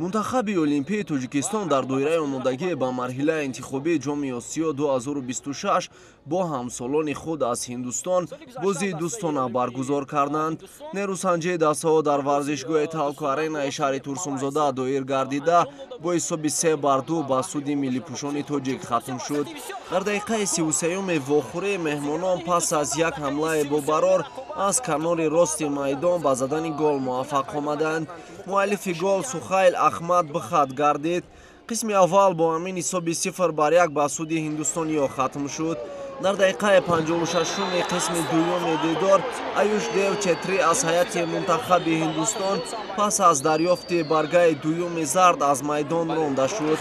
Мунтахаби Олимпии Тоҷикистон дар доираи омодагӣ ба марҳилаи интихобии ҷоми Осиё 2026 бо ҳамсолони худ аз Ҳиндустон бозии дӯстона баргузор карданд. Нерӯсанҷии дастаҳо дар варзишгоҳи Талко Аренаи шаҳри Турсунзода доир гардида бо ҳисоби 3-2 ба суди миллипӯшони тоҷик хатм шуд. Дар дақиқаи 33-юми вохӯрӣ меҳмонон пас аз як ҳамлаи бобарор аз канори рости майдон ба задани гол муваффақ омаданд. муаллифи гол Сухайл Ахмад бихат гардид. қисми аввал бо ҳамин ҳисоби 0-1 ба суди ҳиндустониё хатм шуд. дар дақиқаи 56-уми қисми дуюми дидор Аюш Дев Четри аз ҳайати мунтахаби Ҳиндустон пас аз дарёфти баргаи дуюми зард аз майдон ронда шуд.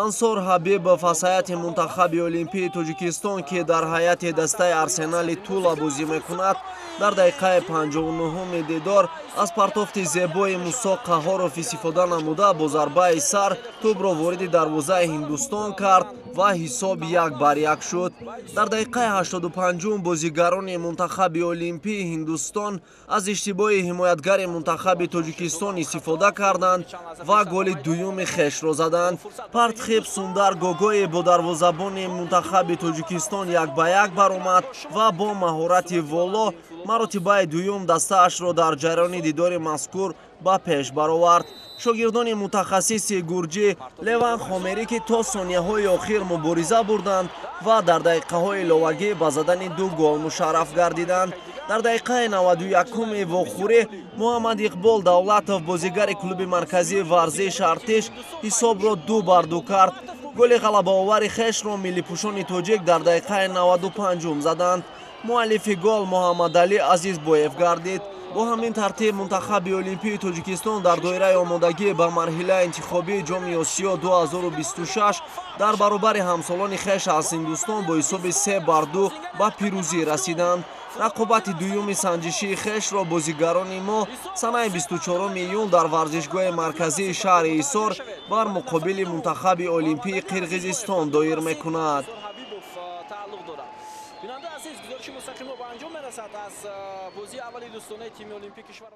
Ансор Ҳабибов аз ҳайати мунтахаби Олимпии Тоҷикистон ки дар ҳайати дастаи Арсенали Тула бозӣ мекунад, дар дақиқаи 59-уми дидор аз партофти зебои Мусо Қаҳоров истифода намуда бо зарбаи сар тӯбро вориди дарвозаи Ҳиндустон кард ва ҳисоб 1-1 шуд. Дар дақиқаи 85-ум бозигарони мунтахаби Олимпии Ҳиндустон аз иштибоҳи ҳимоятгари мунтахаби Тоҷикистон истифода карданд ва голи дуюми хешро заданд. Партхиб Сундар Гогои бо дарвозабони мунтахаби Тоҷикистон 1-1 баромад ва бо маҳорати воло маротибаи дуюм дастаашро дар ҷараёни дидори мазкур ба пеш баровард. шогирдони мутахассиси гурҷӣ Леван Хомерӣ ки то сонияҳои охир мубориза бурданд ва дар дақиқаҳои иловагӣ ба задани 2 гол мушарраф гардиданд. дар дақиқаи 91-уми вохӯрӣ Муҳаммад Иқбол Давлатов бозигари клуби марказии варзиш Артиш ҳисобро 2-2 кард. голи ғалабаовари хешро миллипӯшони тоҷик дар дақиқаи 95-ум заданд. муаллифи гол Муҳаммадалӣ Азизбоев гардид. бо ҳамин тартиб мунтахаби Олимпии Тоҷикистон дар доираи омодагӣ ба марҳилаи интихобии ҷоми Осиё 2026 дар баробари ҳамсолони хеш аз Ҳиндустон бо ҳисоби 3-2 ба пирӯзӣ расиданд. рақобати дуюми санҷишии хешро бозигарони мо санаи 24 июн дар варзишгоҳи марказии шаҳри Ҳисор бар муқобили мунтахаби Олимпии Қирғизистон доир мекунад. бинанда азиз гузориши мустақимо ба анҷом мерасад аз бозии аввали дӯстонаи тими олимпии кишвар.